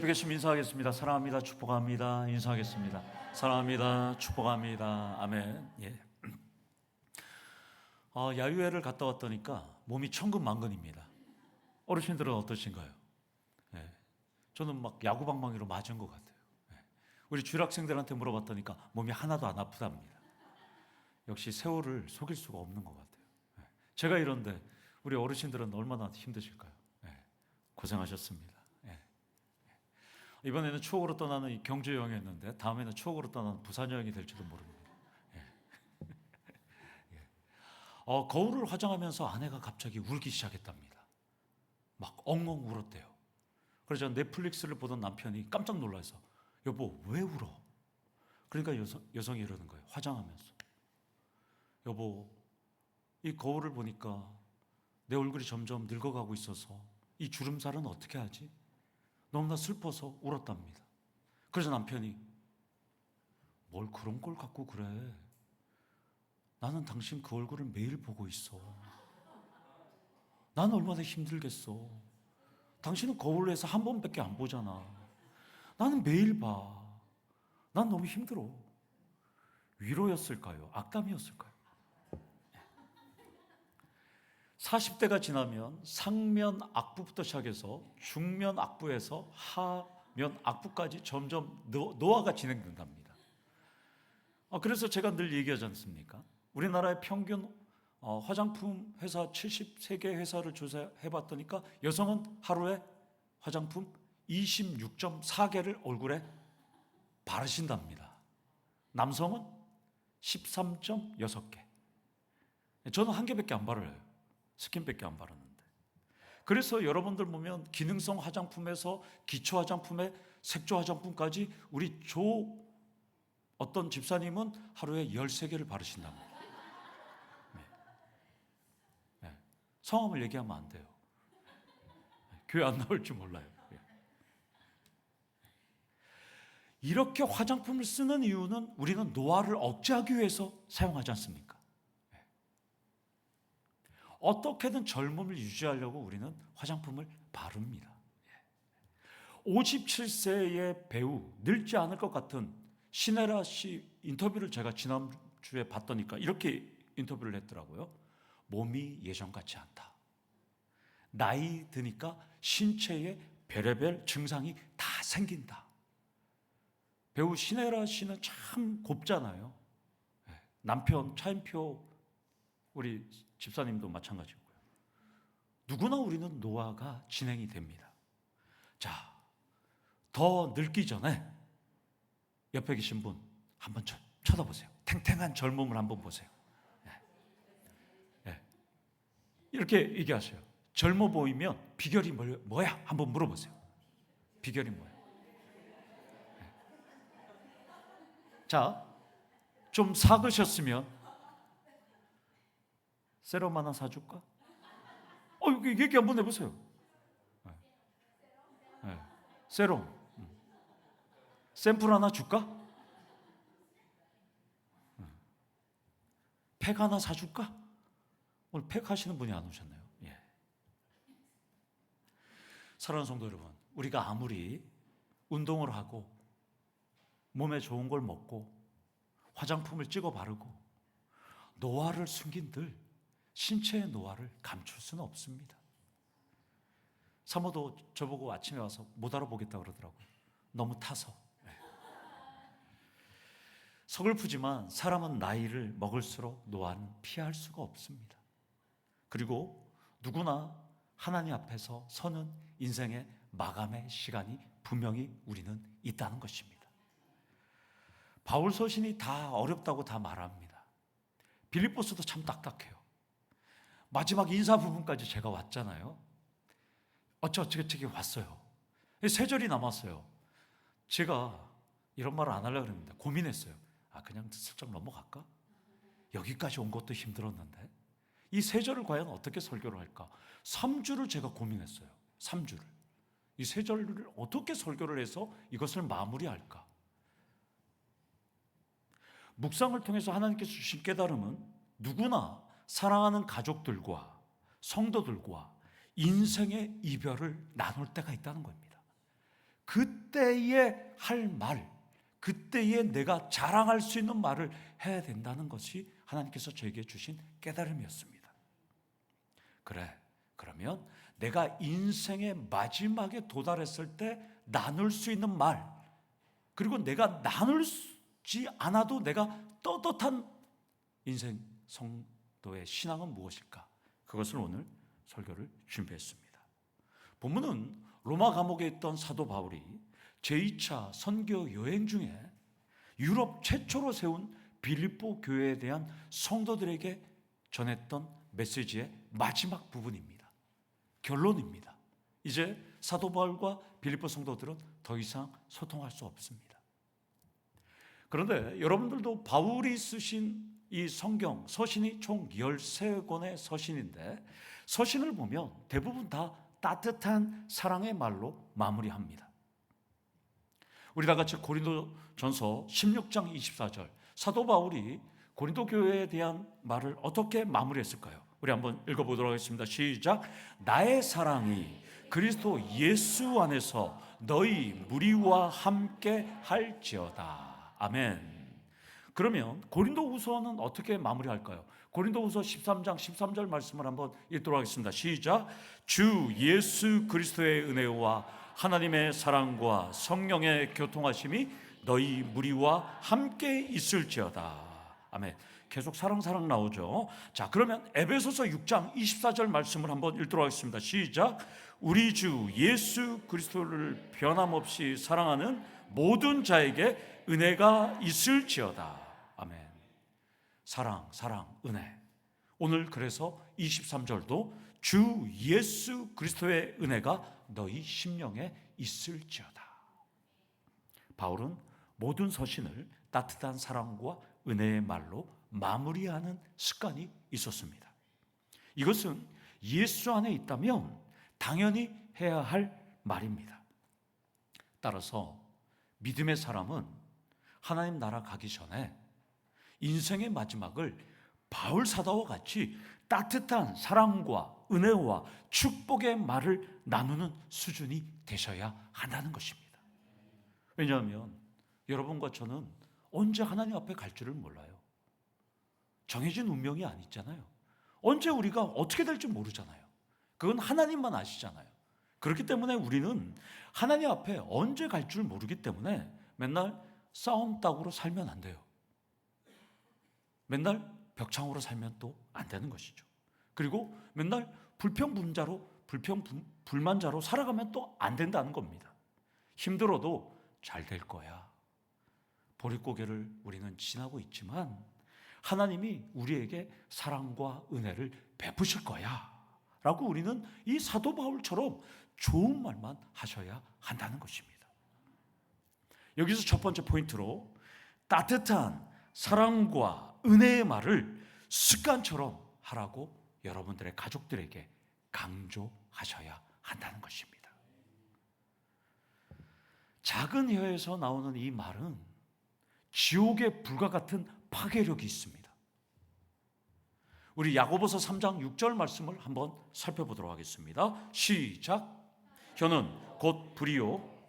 주겠습니다. 인사하겠습니다. 사랑합니다. 축복합니다. 인사하겠습니다. 사랑합니다. 축복합니다. 아멘. 예. 야유회를 갔다 왔더니까 몸이 천근만근입니다. 어르신들은 어떠신가요? 예. 저는 막 야구방망이로 맞은 것 같아요. 예. 우리 주일학생들한테 물어봤더니까 몸이 하나도 안 아프답니다. 역시 세월을 속일 수가 없는 것 같아요. 예. 제가 이런데 우리 어르신들은 얼마나 힘드실까요? 예. 고생하셨습니다. 이번에는 추억으로 떠나는 경주 여행이었는데 다음에는 추억으로 떠나는 부산 여행이 될지도 모릅니다. 예. 예. 거울을 화장하면서 아내가 갑자기 울기 시작했답니다. 막 엉엉 울었대요. 그래서 넷플릭스를 보던 남편이 깜짝 놀라서 여보 왜 울어? 그러니까 여성이 이러는 거예요. 화장하면서 여보 이 거울을 보니까 내 얼굴이 점점 늙어가고 있어서 이 주름살은 어떻게 하지? 너무나 슬퍼서 울었답니다. 그래서 남편이 뭘 그런 걸 갖고 그래? 나는 당신 그 얼굴을 매일 보고 있어. 나는 얼마나 힘들겠어. 당신은 거울에서 한 번밖에 안 보잖아. 나는 매일 봐. 난 너무 힘들어. 위로였을까요? 악담이었을까요? 40대가 지나면 상면 악부부터 시작해서 중면 악부에서 하면 악부까지 점점 노화가 진행된답니다. 그래서 제가 늘 얘기하지 않습니까? 우리나라의 평균 화장품 회사 73개 회사를 조사해봤더니까 여성은 하루에 화장품 26.4개를 얼굴에 바르신답니다. 남성은 13.6개. 저는 한 개밖에 안 바르요. 스킨밖에 안 바르는데. 그래서 여러분들 보면 기능성 화장품에서 기초 화장품에 색조 화장품까지 우리 어떤 집사님은 하루에 13개를 바르신답니다. 네. 네. 성함을 얘기하면 안 돼요. 네. 교회 안 나올 줄 몰라요. 네. 이렇게 화장품을 쓰는 이유는 우리는 노화를 억제하기 위해서 사용하지 않습니까? 어떻게든 젊음을 유지하려고 우리는 화장품을 바릅니다. 57세의 배우, 늙지 않을 것 같은 신혜라 씨 인터뷰를 제가 지난주에 봤더니까 이렇게 인터뷰를 했더라고요. 몸이 예전 같지 않다. 나이 드니까 신체에 별의별 증상이 다 생긴다. 배우 신혜라 씨는 참 곱잖아요. 남편 차인표 우리 집사님도 마찬가지고요. 누구나 우리는 노화가 진행이 됩니다. 자, 더 늙기 전에 옆에 계신 분 한번 쳐다보세요. 탱탱한 젊음을 한번 보세요. 네. 네. 이렇게 얘기하세요. 젊어 보이면 비결이 뭐야? 한번 물어보세요. 비결이 뭐야? 네. 자, 좀 사그셨으면 세럼 하나 사줄까? 얘기 한번 해보세요. 네. 네. 세럼. 샘플 하나 줄까? 팩 하나 사줄까? 오늘 팩 하시는 분이 안 오셨네요. 예. 사랑하는 성도 여러분, 우리가 아무리 운동을 하고 몸에 좋은 걸 먹고 화장품을 찍어 바르고 노화를 숨긴들 신체의 노화를 감출 수는 없습니다. 사모도 저보고 아침에 와서 못 알아보겠다 그러더라고요. 너무 타서. 서글프지만 사람은 나이를 먹을수록 노화는 피할 수가 없습니다. 그리고 누구나 하나님 앞에서 서는 인생의 마감의 시간이 분명히 우리는 있다는 것입니다. 바울 서신이 다 어렵다고 다 말합니다. 빌립보서도 참 딱딱해요. 마지막 인사 부분까지 제가 왔잖아요. 어쩌게 왔어요. 세 절이 남았어요. 제가 이런 말을 안 하려고 했는데 고민했어요. 그냥 슬쩍 넘어갈까? 여기까지 온 것도 힘들었는데 이 세 절을 과연 어떻게 설교를 할까? 3주를 제가 고민했어요. 3주를. 이 세 절을 어떻게 설교를 해서 이것을 마무리할까? 묵상을 통해서 하나님께서 주신 깨달음은 누구나 사랑하는 가족들과 성도들과 인생의 이별을 나눌 때가 있다는 겁니다. 그때에 할 말, 그때에 내가 자랑할 수 있는 말을 해야 된다는 것이 하나님께서 저에게 주신 깨달음이었습니다. 그래, 그러면 내가 인생의 마지막에 도달했을 때 나눌 수 있는 말, 그리고 내가 나눌지 않아도 내가 떳떳한 인생 성도의 신앙은 무엇일까? 그것을 오늘 설교를 준비했습니다. 본문은 로마 감옥에 있던 사도 바울이 제2차 선교 여행 중에 유럽 최초로 세운 빌립보 교회에 대한 성도들에게 전했던 메시지의 마지막 부분입니다. 결론입니다. 이제 사도 바울과 빌립보 성도들은 더 이상 소통할 수 없습니다. 그런데 여러분들도 바울이 쓰신 이 성경, 서신이 총 13권의 서신인데 서신을 보면 대부분 다 따뜻한 사랑의 말로 마무리합니다. 우리 다 같이 고린도전서 16장 24절, 사도 바울이 고린도 교회에 대한 말을 어떻게 마무리했을까요? 우리 한번 읽어보도록 하겠습니다. 시작. 나의 사랑이 그리스도 예수 안에서 너희 무리와 함께 할지어다. 아멘. 그러면 고린도후서는 어떻게 마무리할까요? 고린도후서 13장 13절 말씀을 한번 읽도록 하겠습니다. 시작. 주 예수 그리스도의 은혜와 하나님의 사랑과 성령의 교통하심이 너희 무리와 함께 있을지어다. 아멘. 계속 사랑 나오죠. 자, 그러면 에베소서 6장 24절 말씀을 한번 읽도록 하겠습니다. 시작. 우리 주 예수 그리스도를 변함없이 사랑하는 모든 자에게 은혜가 있을지어다. 아멘. 사랑, 은혜. 오늘 그래서 23절도 주 예수 그리스도의 은혜가 너희 심령에 있을지어다. 바울은 모든 서신을 따뜻한 사랑과 은혜의 말로 마무리하는 습관이 있었습니다. 이것은 예수 안에 있다면 당연히 해야 할 말입니다. 따라서 믿음의 사람은 하나님 나라 가기 전에 인생의 마지막을 바울 사도와 같이 따뜻한 사랑과 은혜와 축복의 말을 나누는 수준이 되셔야 한다는 것입니다. 왜냐하면 여러분과 저는 언제 하나님 앞에 갈 줄을 몰라요. 정해진 운명이 아니잖아요. 언제 우리가 어떻게 될지 모르잖아요. 그건 하나님만 아시잖아요. 그렇기 때문에 우리는 하나님 앞에 언제 갈 줄 모르기 때문에 맨날 싸움닭으로 살면 안 돼요. 맨날 벽창으로 살면 또 안 되는 것이죠. 그리고 맨날 불만자로 살아가면 또 안 된다는 겁니다. 힘들어도 잘 될 거야. 보릿고개를 우리는 지나고 있지만 하나님이 우리에게 사랑과 은혜를 베푸실 거야 라고 우리는 이 사도 바울처럼 좋은 말만 하셔야 한다는 것입니다. 여기서 첫 번째 포인트로 따뜻한 사랑과 은혜의 말을 습관처럼 하라고 여러분들의 가족들에게 강조하셔야 한다는 것입니다. 작은 혀에서 나오는 이 말은 지옥의 불과 같은 파괴력이 있습니다. 우리 야고보서 3장 6절 말씀을 한번 살펴보도록 하겠습니다. 시작. 혀는 곧 불이요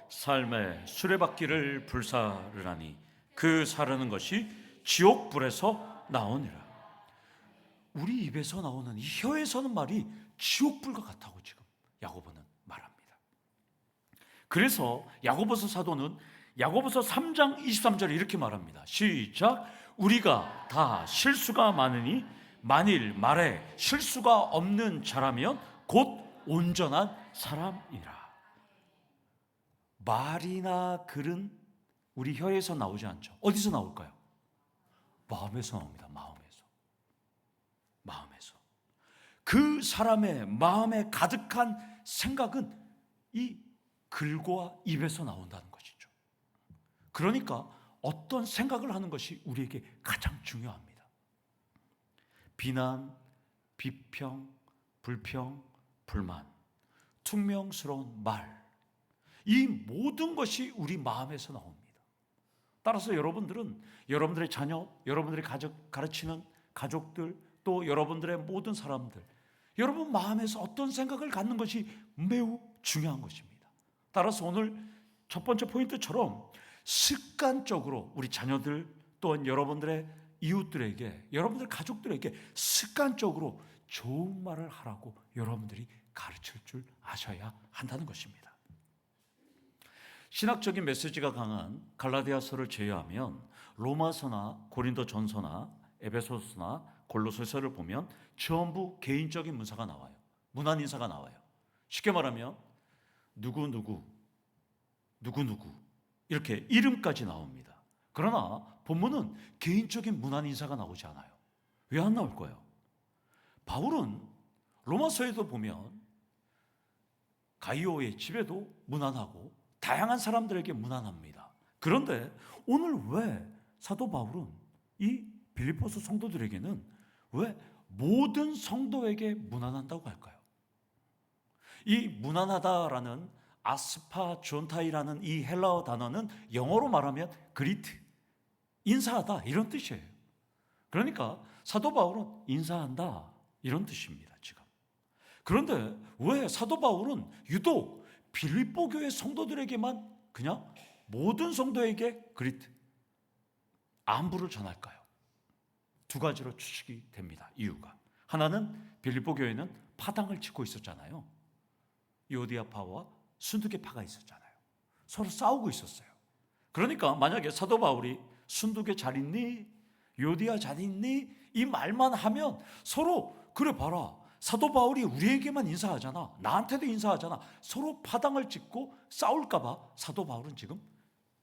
삶의 수레바퀴를 불사르나니 그 사르는 것이 지옥불에서 나오니라. 우리 입에서 나오는 이 혀에서는 말이 지옥불과 같다고 지금 야고보는 말합니다. 그래서 야고보서 사도는 야고보서 3장 23절에 이렇게 말합니다. 시작. 우리가 다 실수가 많으니 만일 말에 실수가 없는 자라면 곧 온전한 사람이라. 말이나 글은 우리 혀에서 나오지 않죠. 어디서 나올까요? 마음에서 나옵니다. 마음에서. 그 사람의 마음에 가득한 생각은 이 글과 입에서 나온다는 것이죠. 그러니까 어떤 생각을 하는 것이 우리에게 가장 중요합니다. 비난, 비평, 불평, 불만, 퉁명스러운 말, 이 모든 것이 우리 마음에서 나옵니다. 따라서 여러분들은 여러분들의 자녀, 여러분들의 가르치는 가족들, 또 여러분들의 모든 사람들, 여러분 마음에서 어떤 생각을 갖는 것이 매우 중요한 것입니다. 따라서 오늘 첫 번째 포인트처럼 습관적으로 우리 자녀들 또한 여러분들의 이웃들에게, 여러분들 가족들에게 습관적으로 좋은 말을 하라고 여러분들이 가르칠 줄 아셔야 한다는 것입니다. 신학적인 메시지가 강한 갈라디아서를 제외하면 로마서나 고린도전서나 에베소서나 골로새서를 보면 전부 개인적인 문사가 나와요. 문안 인사가 나와요. 쉽게 말하면 누구누구 이렇게 이름까지 나옵니다. 그러나 본문은 개인적인 문안 인사가 나오지 않아요. 왜 안 나올 거예요? 바울은 로마서에도 보면 가이오의 집에도 문안하고 다양한 사람들에게 문안합니다. 그런데 오늘 왜 사도 바울은 이 빌립보서 성도들에게는 왜 모든 성도에게 문안한다고 할까요? 이 문안하다라는 아스파존타이라는 이 헬라어 단어는 영어로 말하면 그리트, 인사하다 이런 뜻이에요. 그러니까 사도 바울은 인사한다 이런 뜻입니다, 지금. 그런데 왜 사도 바울은 유독 빌립보 교회 성도들에게만 그냥 모든 성도에게 그리트, 안부를 전할까요? 두 가지로 추측이 됩니다. 이유가 하나는 빌립보 교회는 파당을 짓고 있었잖아요. 요디아파와 순두개파가 있었잖아요. 서로 싸우고 있었어요. 그러니까 만약에 사도 바울이 순두개 잘 있니? 요디아 잘 있니? 이 말만 하면 서로 그래 봐라, 사도 바울이 우리에게만 인사하잖아, 나한테도 인사하잖아, 서로 파당을 짓고 싸울까 봐 사도 바울은 지금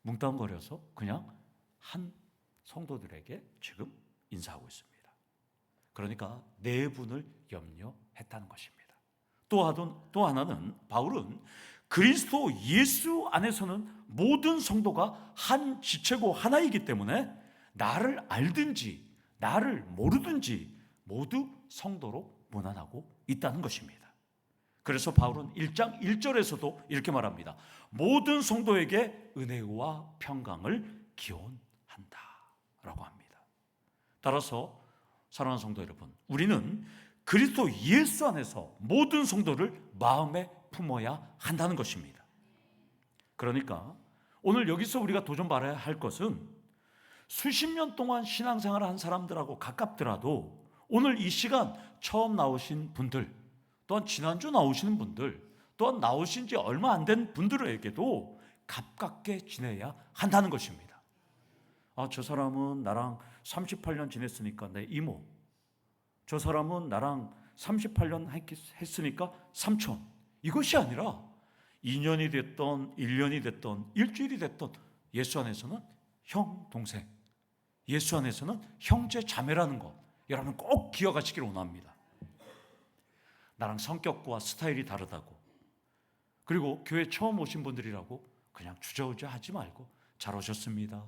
뭉땅거려서 그냥 한 성도들에게 지금 인사하고 있습니다. 그러니까 내분을 염려했다는 것입니다. 또 하나는 바울은 그리스도 예수 안에서는 모든 성도가 한 지체고 하나이기 때문에 나를 알든지 나를 모르든지 모두 성도로 문안하고 있다는 것입니다. 그래서 바울은 1장 1절에서도 이렇게 말합니다. 모든 성도에게 은혜와 평강을 기원한다 라고 합니다. 따라서 사랑하는 성도 여러분, 우리는 그리스도 예수 안에서 모든 성도를 마음에 품어야 한다는 것입니다. 그러니까 오늘 여기서 우리가 도전받아야 할 것은 수십 년 동안 신앙생활을 한 사람들하고 가깝더라도 오늘 이 시간 처음 나오신 분들, 또한 지난주 나오시는 분들, 또한 나오신 지 얼마 안 된 분들에게도 가깝게 지내야 한다는 것입니다. 저 사람은 나랑 38년 지냈으니까 내 이모, 저 사람은 나랑 38년 했으니까 삼촌, 이것이 아니라 2년이 됐던 1년이 됐던 일주일이 됐던 예수 안에서는 형, 동생, 예수 안에서는 형제, 자매라는 것 여러분 꼭 기억하시길 원합니다. 나랑 성격과 스타일이 다르다고, 그리고 교회 처음 오신 분들이라고 그냥 주저우저 하지 말고 잘 오셨습니다,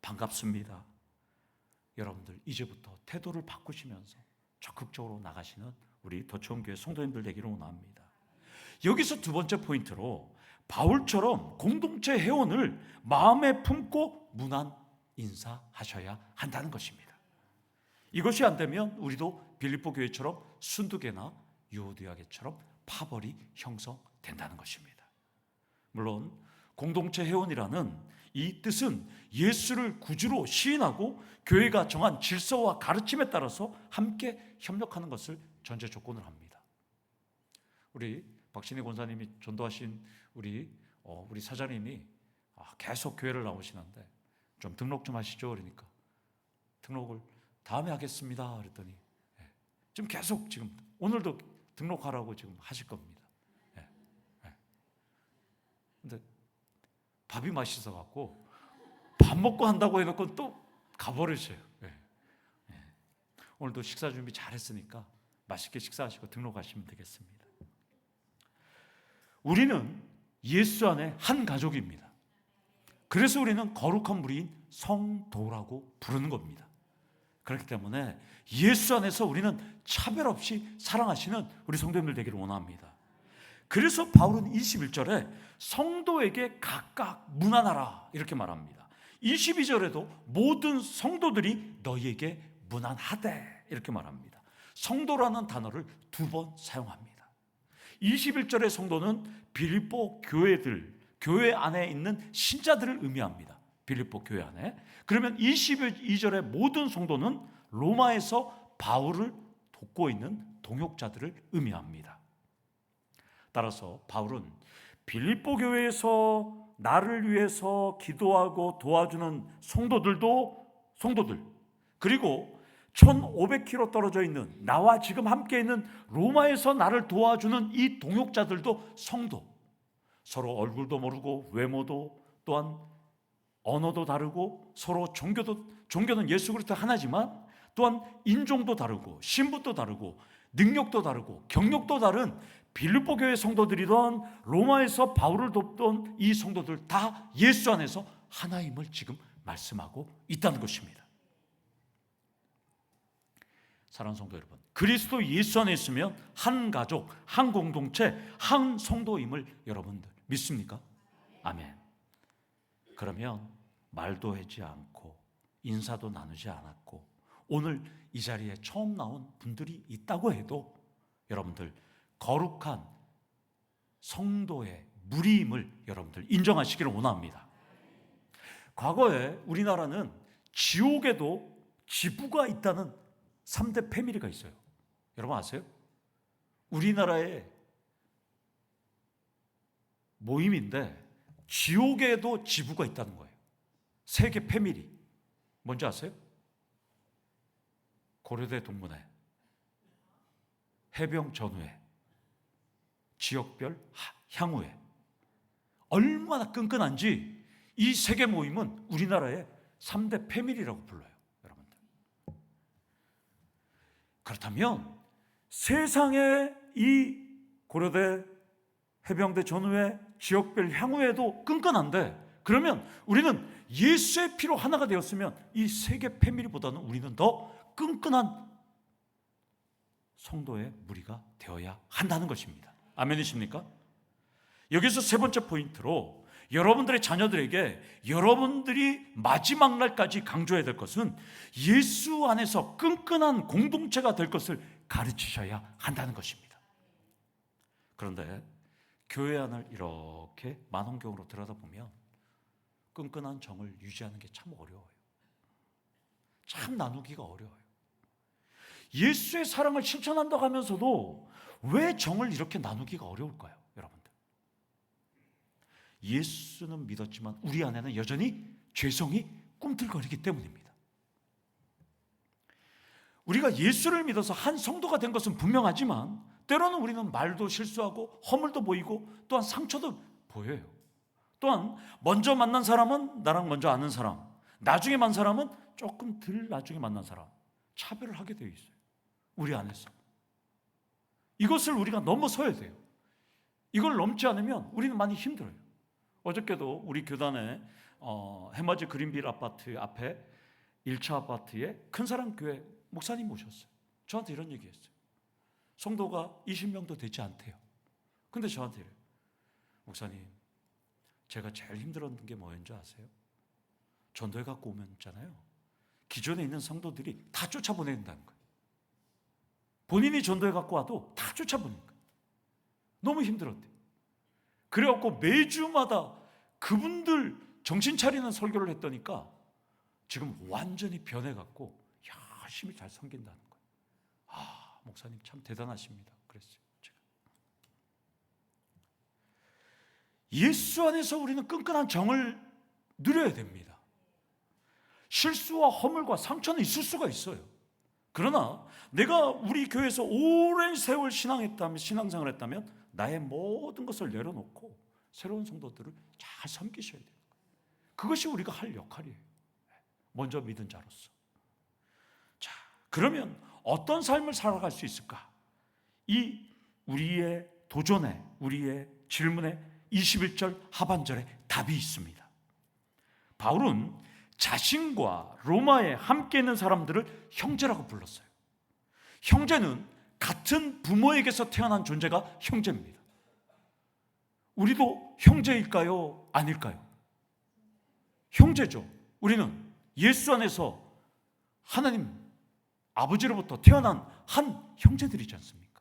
반갑습니다. 여러분들 이제부터 태도를 바꾸시면서 적극적으로 나가시는 우리 더초원교회 성도님들 되기를 원합니다. 여기서 두 번째 포인트로 바울처럼 공동체 회원을 마음에 품고 문안 인사하셔야 한다는 것입니다. 이것이 안 되면 우리도 빌립보 교회처럼 순두개나 유오디아계처럼 파벌이 형성된다는 것입니다. 물론 공동체 회원이라는 이 뜻은 예수를 구주로 시인하고 교회가 정한 질서와 가르침에 따라서 함께 협력하는 것을 전제 조건으로 합니다. 우리 박신희 권사님이 전도하신 우리 사장님이 계속 교회를 나오시는데 좀 등록 좀 하시죠. 그러니까 등록을 다음에 하겠습니다. 그랬더니 지금 계속 지금 오늘도 등록하라고 지금 하실 겁니다. 근데 밥이 맛있어 갖고 밥 먹고 한다고 해놓고 또 가버리세요. 오늘도 식사 준비 잘했으니까 맛있게 식사하시고 등록하시면 되겠습니다. 우리는 예수 안에 한 가족입니다. 그래서 우리는 거룩한 무리인 성도라고 부르는 겁니다. 그렇기 때문에 예수 안에서 우리는 차별 없이 사랑하시는 우리 성도님들 되기를 원합니다. 그래서 바울은 21절에 성도에게 각각 문안하라 이렇게 말합니다. 22절에도 모든 성도들이 너희에게 문안하되 이렇게 말합니다. 성도라는 단어를 2번 사용합니다. 21절의 성도는 빌립보 교회 안에 있는 신자들을 의미합니다. 빌립보 교회 안에. 그러면 22절의 모든 성도는 로마에서 바울을 돕고 있는 동역자들을 의미합니다. 따라서 바울은 빌립보 교회에서 나를 위해서 기도하고 도와주는 성도들, 그리고 1500km 떨어져 있는 나와 지금 함께 있는 로마에서 나를 도와주는 이 동역자들도 성도, 서로 얼굴도 모르고 외모도 또한 언어도 다르고 서로 종교는 예수 그리스도 하나지만 또한 인종도 다르고 신분도 다르고 능력도 다르고 경력도 다른 빌립보 교회 성도들이던 로마에서 바울을 돕던 이 성도들 다 예수 안에서 하나임을 지금 말씀하고 있다는 것입니다. 사랑하는 성도 여러분, 그리스도 예수 안에 있으면 한 가족, 한 공동체, 한 성도임을 여러분들 믿습니까? 아멘. 그러면 말도 하지 않고 인사도 나누지 않았고 오늘 이 자리에 처음 나온 분들이 있다고 해도 여러분들 거룩한 성도의 무리임을 여러분들 인정하시기를 원합니다. 과거에 우리나라는 지옥에도 지부가 있다는 3대 패밀리가 있어요. 여러분 아세요? 우리나라의 모임인데 지옥에도 지부가 있다는 거예요. 3개 패밀리. 뭔지 아세요? 고려대 동문회, 해병 전후회, 지역별 향후회. 얼마나 끈끈한지 이 3개 모임은 우리나라의 3대 패밀리라고 불러요. 여러분들. 그렇다면 세상에 이 고려대, 해병대 전후회, 지역별 향후회도 끈끈한데 그러면 우리는 예수의 피로 하나가 되었으면 이 3개 패밀리보다는 우리는 더 끈끈한 성도의 무리가 되어야 한다는 것입니다. 아멘이십니까? 여기서 3번째 포인트로 여러분들의 자녀들에게 여러분들이 마지막 날까지 강조해야 될 것은 예수 안에서 끈끈한 공동체가 될 것을 가르치셔야 한다는 것입니다. 그런데 교회 안을 이렇게 만원경으로 들여다보면 끈끈한 정을 유지하는 게 참 어려워요. 참 나누기가 어려워요. 예수의 사랑을 실천한다고 하면서도 왜 정을 이렇게 나누기가 어려울까요? 여러분들, 예수는 믿었지만 우리 안에는 여전히 죄성이 꿈틀거리기 때문입니다. 우리가 예수를 믿어서 한 성도가 된 것은 분명하지만 때로는 우리는 말도 실수하고 허물도 보이고 또한 상처도 보여요. 또한 먼저 만난 사람은 나랑 먼저 아는 사람, 나중에 만난 사람은 조금 덜 나중에 만난 사람, 차별을 하게 되어 있어요. 우리 안에서. 이것을 우리가 넘어서야 돼요. 이걸 넘지 않으면 우리는 많이 힘들어요. 어저께도 우리 교단에 해맞이 그린빌 아파트 앞에 1차 아파트에 큰사랑교회 목사님 오셨어요. 저한테 이런 얘기했어요. 성도가 20명도 되지 않대요. 근데 저한테 이래요. 목사님, 제가 제일 힘들었던 게 뭐였는지 아세요? 전도회 갖고 오면 있잖아요, 기존에 있는 성도들이 다 쫓아보낸다는 거예요. 본인이 전도회 갖고 와도 다 쫓아보는 거예요. 너무 힘들었대요. 그래갖고 매주마다 그분들 정신 차리는 설교를 했더니까 지금 완전히 변해갖고 열심히 잘 섬긴다는 거예요. 아, 목사님 참 대단하십니다. 그랬어요. 제가. 예수 안에서 우리는 끈끈한 정을 누려야 됩니다. 실수와 허물과 상처는 있을 수가 있어요. 그러나 내가 우리 교회에서 오랜 세월 신앙생활을 했다면 나의 모든 것을 내려놓고 새로운 성도들을 잘 섬기셔야 돼요. 그것이 우리가 할 역할이에요. 먼저 믿은 자로서. 자, 그러면 어떤 삶을 살아갈 수 있을까? 이 우리의 도전에, 우리의 질문에 21절 하반절에 답이 있습니다. 바울은 자신과 로마에 함께 있는 사람들을 형제라고 불렀어요. 형제는 같은 부모에게서 태어난 존재가 형제입니다. 우리도 형제일까요? 아닐까요? 형제죠. 우리는 예수 안에서 하나님 아버지로부터 태어난 한 형제들이지 않습니까?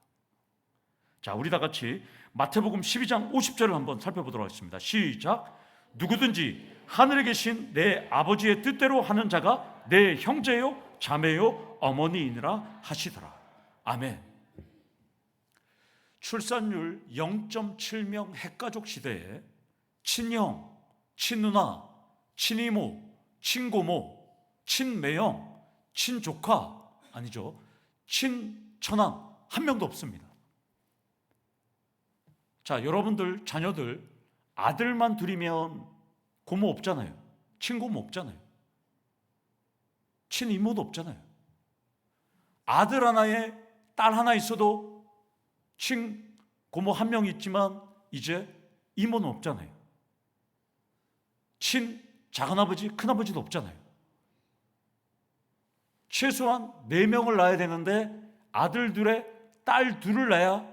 자, 우리 다 같이 마태복음 12장 50절을 한번 살펴보도록 하겠습니다. 시작. 누구든지 하늘에 계신 내 아버지의 뜻대로 하는 자가 내 형제요 자매요 어머니이니라 하시더라. 아멘. 출산율 0.7명 핵가족 시대에 친형, 친누나, 친이모, 친고모, 친매형, 친조카, 아니죠, 친처남 한 명도 없습니다. 자, 여러분들 자녀들 아들만 둘이면 고모 없잖아요. 친고모 없잖아요. 친이모도 없잖아요. 아들 하나에 딸 하나 있어도 친고모 한 명 있지만 이제 이모는 없잖아요. 작은아버지, 큰아버지도 없잖아요. 최소한 4명을 낳아야 되는데 아들 둘에 딸 둘을 낳아야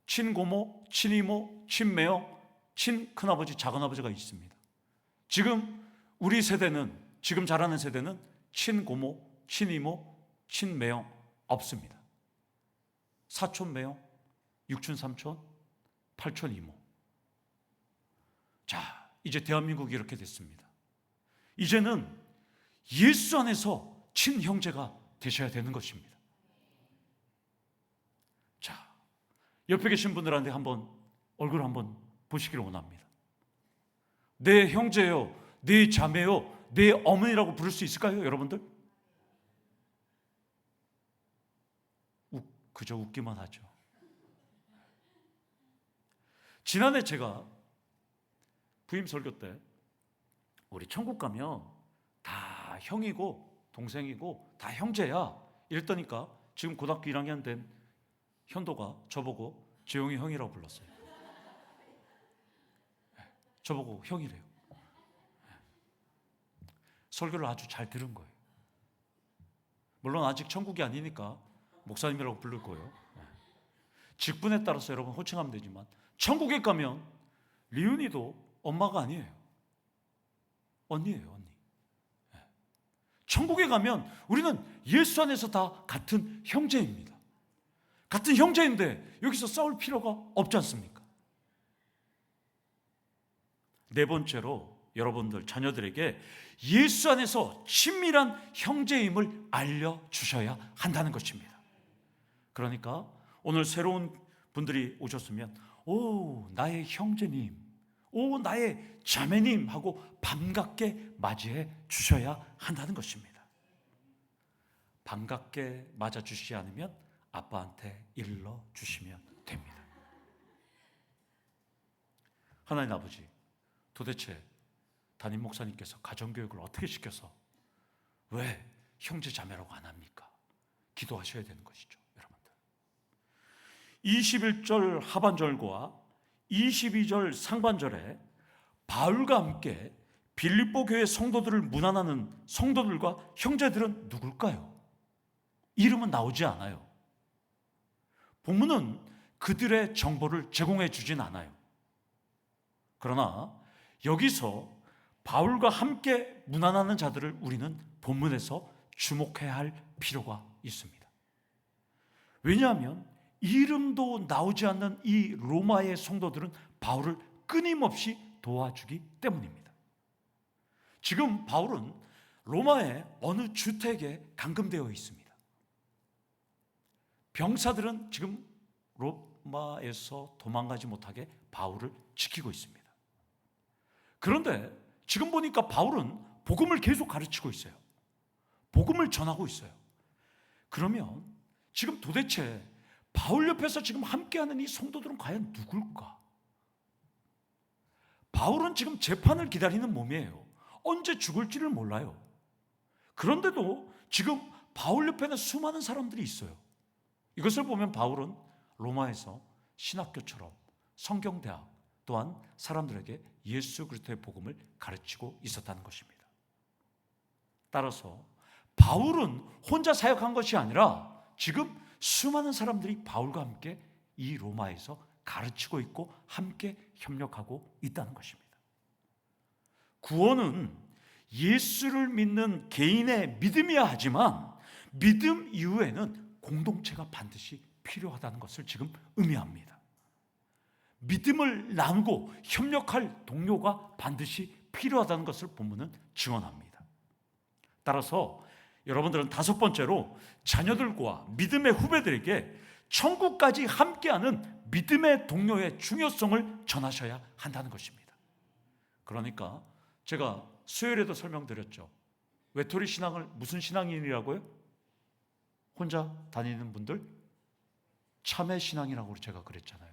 친고모, 친이모, 친매형, 친큰아버지, 작은아버지가 있습니다. 지금 우리 세대는, 지금 자라는 세대는 친고모, 친이모, 친매형 없습니다. 사촌 매형, 육촌 삼촌, 팔촌 이모. 자, 이제 대한민국이 이렇게 됐습니다. 이제는 예수 안에서 친형제가 되셔야 되는 것입니다. 자, 옆에 계신 분들한테 한번 얼굴 한번 보시기를 원합니다. 내 형제요, 내 자매요, 내 어머니라고 부를 수 있을까요, 여러분들? 그저 웃기만 하죠. 지난해 제가 부임 설교 때 우리 천국 가면 다 형이고 동생이고 다 형제야 이랬더니까 지금 고등학교 1학년 된 현도가 저보고 재용이 형이라고 불렀어요. 저보고 형이래요. 설교를 아주 잘 들은 거예요. 물론 아직 천국이 아니니까 목사님이라고 부를 거예요. 직분에 따라서 여러분 호칭하면 되지만 천국에 가면 리은이도 엄마가 아니에요. 언니예요, 언니. 천국에 가면 우리는 예수 안에서 다 같은 형제입니다. 같은 형제인데 여기서 싸울 필요가 없지 않습니까? 네 번째로 여러분들 자녀들에게 예수 안에서 친밀한 형제임을 알려주셔야 한다는 것입니다. 그러니까 오늘 새로운 분들이 오셨으면 오, 나의 형제님, 오, 나의 자매님 하고 반갑게 맞이해 주셔야 한다는 것입니다. 반갑게 맞아주시지 않으면 아빠한테 일러 주시면 됩니다. 하나님 아버지, 도대체 담임 목사님께서 가정교육을 어떻게 시켜서 왜 형제 자매라고 안 합니까? 기도하셔야 되는 것이죠, 여러분들. 21절 하반절과 22절 상반절에 바울과 함께 빌립보 교회 성도들을 문안하는 성도들과 형제들은 누굴까요? 이름은 나오지 않아요. 본문은 그들의 정보를 제공해 주진 않아요. 그러나 여기서 바울과 함께 문안하는 자들을 우리는 본문에서 주목해야 할 필요가 있습니다. 왜냐하면 이름도 나오지 않는 이 로마의 성도들은 바울을 끊임없이 도와주기 때문입니다. 지금 바울은 로마의 어느 주택에 감금되어 있습니다. 병사들은 지금 로마에서 도망가지 못하게 바울을 지키고 있습니다. 그런데 지금 보니까 바울은 복음을 계속 가르치고 있어요. 복음을 전하고 있어요. 그러면 지금 도대체 바울 옆에서 지금 함께하는 이 성도들은 과연 누굴까? 바울은 지금 재판을 기다리는 몸이에요. 언제 죽을지를 몰라요. 그런데도 지금 바울 옆에는 수많은 사람들이 있어요. 이것을 보면 바울은 로마에서 신학교처럼 성경대학 또한 사람들에게 예수 그리스도의 복음을 가르치고 있었다는 것입니다. 따라서 바울은 혼자 사역한 것이 아니라 지금 수많은 사람들이 바울과 함께 이 로마에서 가르치고 있고 함께 협력하고 있다는 것입니다. 구원은 예수를 믿는 개인의 믿음이야 하지만 믿음 이후에는 공동체가 반드시 필요하다는 것을 지금 의미합니다. 믿음을 나누고 협력할 동료가 반드시 필요하다는 것을 본문은 증언합니다. 따라서 여러분들은 다섯 번째로 자녀들과 믿음의 후배들에게 천국까지 함께하는 믿음의 동료의 중요성을 전하셔야 한다는 것입니다. 그러니까 제가 수요일에도 설명드렸죠. 외톨이 신앙을 무슨 신앙인이라고요? 혼자 다니는 분들? 참회 신앙이라고 제가 그랬잖아요.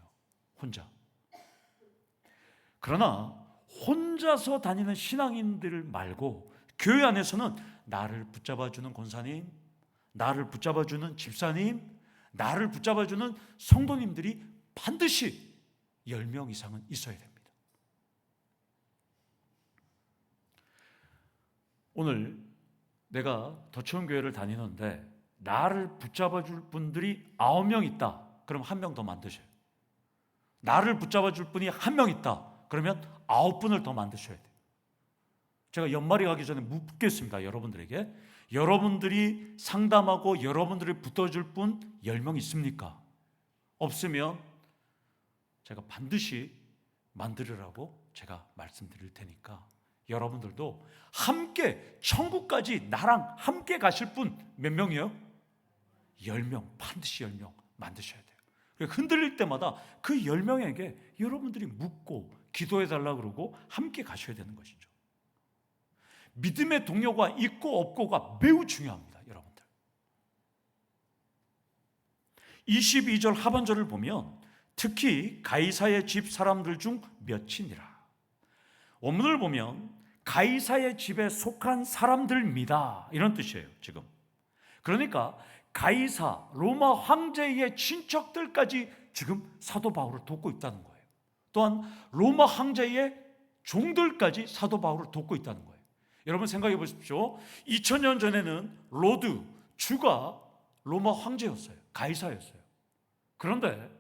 혼자. 그러나 혼자서 다니는 신앙인들 말고 교회 안에서는 나를 붙잡아주는 권사님, 나를 붙잡아주는 집사님, 나를 붙잡아주는 성도님들이 반드시 10명 이상은 있어야 됩니다. 오늘 내가 더치원 교회를 다니는데 나를 붙잡아줄 분들이 9명 있다. 그럼 1명 더 만드셔요. 나를 붙잡아줄 분이 1명 있다. 그러면 9분을 더 만드셔야 돼요. 제가 연말이 가기 전에 묻겠습니다. 여러분들에게. 여러분들이 상담하고 여러분들이 붙어줄 분 10명 있습니까? 없으면 제가 반드시 만들으라고 제가 말씀드릴 테니까 여러분들도 함께 천국까지 나랑 함께 가실 분 몇 명이에요? 10명, 반드시 10명 만드셔야 돼요. 흔들릴 때마다 그 10명에게 여러분들이 묻고 기도해달라고 그러고 함께 가셔야 되는 것이죠. 믿음의 동료가 있고 없고가 매우 중요합니다. 여러분들 22절 하반절을 보면 특히 가이사의 집 사람들 중 몇이니라. 원문을 보면 가이사의 집에 속한 사람들입니다 이런 뜻이에요. 지금 그러니까 가이사 로마 황제의 친척들까지 지금 사도 바울을 돕고 있다는 거예요. 또한 로마 황제의 종들까지 사도 바울을 돕고 있다는 거예요. 여러분 생각해 보십시오. 2000년 전에는 로드 주가 로마 황제였어요. 가이사였어요. 그런데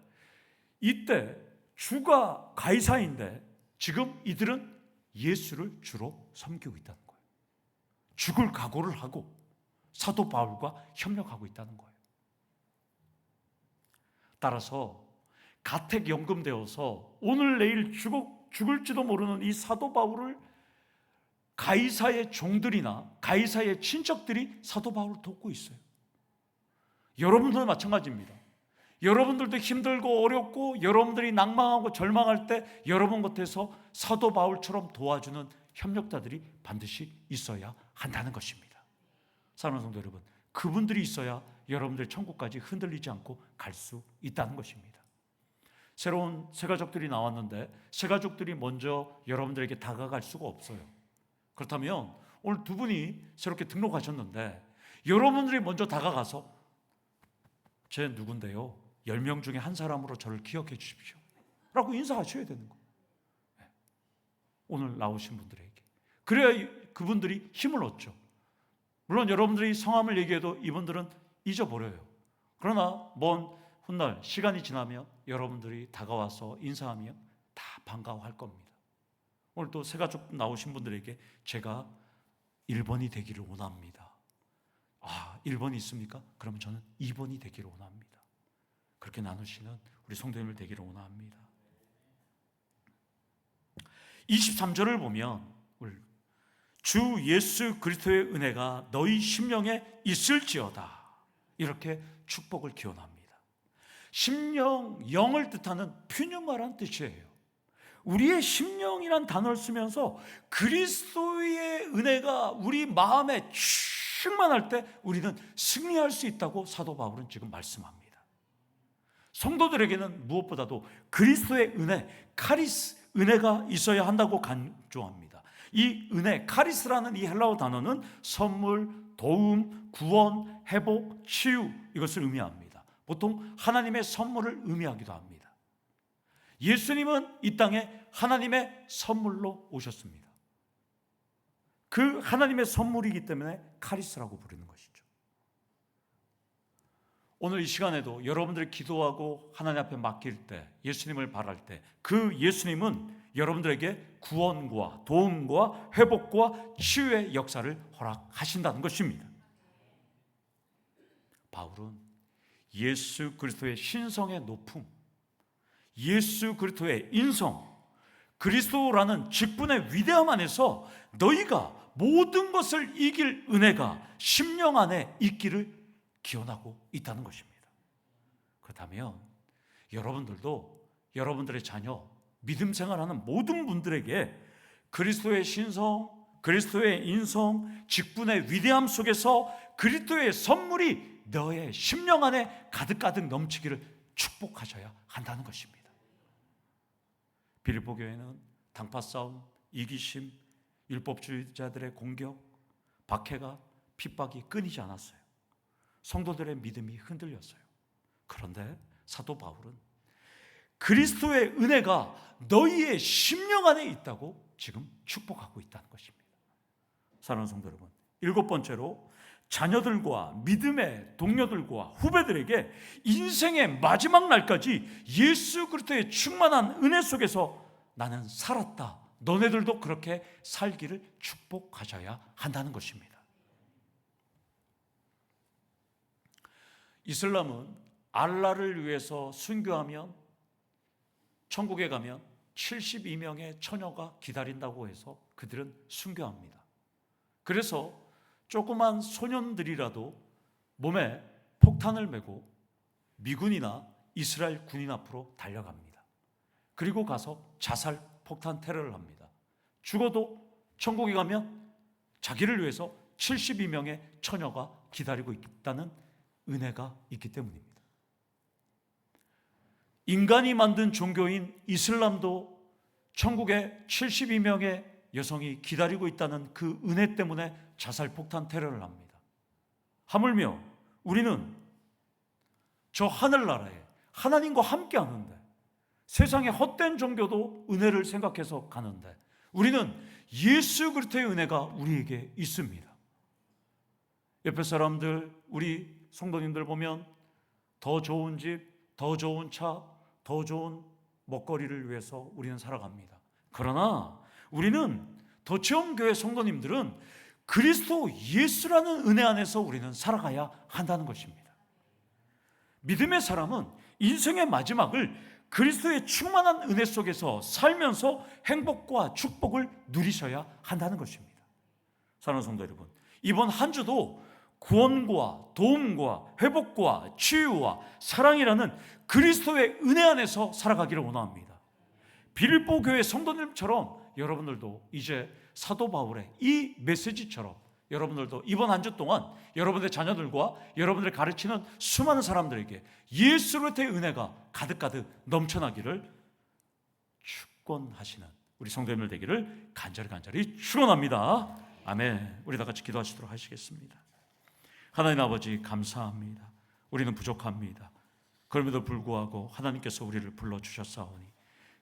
이때 주가 가이사인데 지금 이들은 예수를 주로 섬기고 있다는 거예요. 죽을 각오를 하고 사도 바울과 협력하고 있다는 거예요. 따라서 가택연금되어서 오늘 내일 죽을지도 모르는 이 사도 바울을 가이사의 종들이나 가이사의 친척들이 사도 바울을 돕고 있어요. 여러분들도 마찬가지입니다. 여러분들도 힘들고 어렵고 여러분들이 낭망하고 절망할 때 여러분 곁에서 사도 바울처럼 도와주는 협력자들이 반드시 있어야 한다는 것입니다. 사랑하는 성도 여러분, 그분들이 있어야 여러분들 천국까지 흔들리지 않고 갈 수 있다는 것입니다. 새로운 새가족들이 나왔는데 새가족들이 먼저 여러분들에게 다가갈 수가 없어요. 그렇다면 오늘 두 분이 새롭게 등록하셨는데 여러분들이 먼저 다가가서 제 누군데요? 10명 중에 한 사람으로 저를 기억해 주십시오 라고 인사하셔야 되는 거예요. 오늘 나오신 분들에게. 그래야 그분들이 힘을 얻죠. 물론 여러분들이 성함을 얘기해도 이분들은 잊어버려요. 그러나 먼 훗날 시간이 지나면 여러분들이 다가와서 인사하면 다 반가워할 겁니다. 오늘 또 새가족 나오신 분들에게 제가 1번이 되기를 원합니다. 1번이 있습니까? 그러면 저는 2번이 되기를 원합니다. 그렇게 나누시는 우리 성도님을 되기를 원합니다. 23절을 보면 주 예수 그리스도의 은혜가 너희 심령에 있을지어다 이렇게 축복을 기원합니다. 심령, 영을 뜻하는 퓨뉴마란 뜻이에요. 우리의 심령이란 단어를 쓰면서 그리스도의 은혜가 우리 마음에 충만할 때 우리는 승리할 수 있다고 사도 바울은 지금 말씀합니다. 성도들에게는 무엇보다도 그리스도의 은혜, 카리스, 은혜가 있어야 한다고 강조합니다. 이 은혜, 카리스라는 이 헬라어 단어는 선물, 도움, 구원, 회복, 치유 이것을 의미합니다. 보통 하나님의 선물을 의미하기도 합니다. 예수님은 이 땅에 하나님의 선물로 오셨습니다. 그 하나님의 선물이기 때문에 카리스라고 부르는 것이죠. 오늘 이 시간에도 여러분들이 기도하고 하나님 앞에 맡길 때, 예수님을 바랄 때 그 예수님은 여러분들에게 구원과 도움과 회복과 치유의 역사를 허락하신다는 것입니다. 바울은 예수 그리스도의 신성의 높음, 예수 그리스도의 인성, 그리스도라는 직분의 위대함 안에서 너희가 모든 것을 이길 은혜가 심령 안에 있기를 기원하고 있다는 것입니다. 그렇다면 여러분들도 여러분들의 자녀, 믿음 생활하는 모든 분들에게 그리스도의 신성, 그리스도의 인성, 직분의 위대함 속에서 그리스도의 선물이 너의 심령 안에 가득가득 넘치기를 축복하셔야 한다는 것입니다. 빌립보 교회는 당파 싸움, 이기심, 율법주의자들의 공격, 박해가, 핍박이 끊이지 않았어요. 성도들의 믿음이 흔들렸어요. 그런데 사도 바울은 그리스도의 은혜가 너희의 심령 안에 있다고 지금 축복하고 있다는 것입니다. 사랑하는 성도 여러분, 7번째로 자녀들과 믿음의 동료들과 후배들에게 인생의 마지막 날까지 예수 그리스도의 충만한 은혜 속에서 나는 살았다, 너네들도 그렇게 살기를 축복하셔야 한다는 것입니다. 이슬람은 알라를 위해서 순교하면 천국에 가면 72명의 처녀가 기다린다고 해서 그들은 순교합니다. 그래서 조그만 소년들이라도 몸에 폭탄을 메고 미군이나 이스라엘 군인 앞으로 달려갑니다. 그리고 가서 자살 폭탄 테러를 합니다. 죽어도 천국에 가면 자기를 위해서 72명의 처녀가 기다리고 있다는 은혜가 있기 때문입니다. 인간이 만든 종교인 이슬람도 천국에 72명의 여성이 기다리고 있다는 그 은혜 때문에 자살 폭탄 테러를 합니다. 하물며 우리는 저 하늘나라에 하나님과 함께 하는데, 세상의 헛된 종교도 은혜를 생각해서 가는데, 우리는 예수 그리스도의 은혜가 우리에게 있습니다. 옆에 사람들, 우리 성도님들 보면 더 좋은 집, 더 좋은 차, 더 좋은 먹거리를 위해서 우리는 살아갑니다. 그러나 우리는 더치원교회 성도님들은 그리스도 예수라는 은혜 안에서 우리는 살아가야 한다는 것입니다. 믿음의 사람은 인생의 마지막을 그리스도의 충만한 은혜 속에서 살면서 행복과 축복을 누리셔야 한다는 것입니다. 사랑하는 성도 여러분, 이번 한 주도 구원과 도움과 회복과 치유와 사랑이라는 그리스도의 은혜 안에서 살아가기를 원합니다. 빌립보 교회 성도님처럼 여러분들도 이제 사도 바울의 이 메시지처럼 여러분들도 이번 한 주 동안 여러분의 자녀들과 여러분들을 가르치는 수많은 사람들에게 예수 그리스도의 은혜가 가득가득 넘쳐나기를 축원하시는 우리 성도님들 되기를 간절히 축원합니다. 아멘. 우리 다 같이 기도하시도록 하시겠습니다. 하나님 아버지, 감사합니다. 우리는 부족합니다. 그럼에도 불구하고 하나님께서 우리를 불러주셨사오니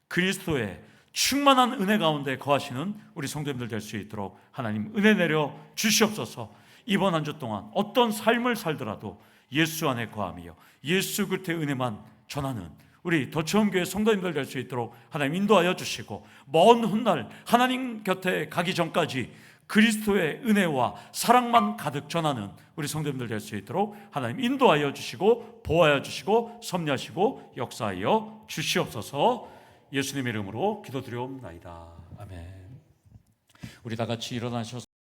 그리스도의 충만한 은혜 가운데 거하시는 우리 성도님들 될 수 있도록 하나님 은혜 내려 주시옵소서. 이번 한 주 동안 어떤 삶을 살더라도 예수 안에 거하며 예수 그리스도의 은혜만 전하는 우리 더치원교회 성도님들 될 수 있도록 하나님 인도하여 주시고, 먼 훗날 하나님 곁에 가기 전까지 그리스도의 은혜와 사랑만 가득 전하는 우리 성도님들 될 수 있도록 하나님 인도하여 주시고 보호하여 주시고 섭리하시고 역사하여 주시옵소서. 예수님의 이름으로 기도드리옵나이다. 아멘. 우리 다 같이 일어나셔서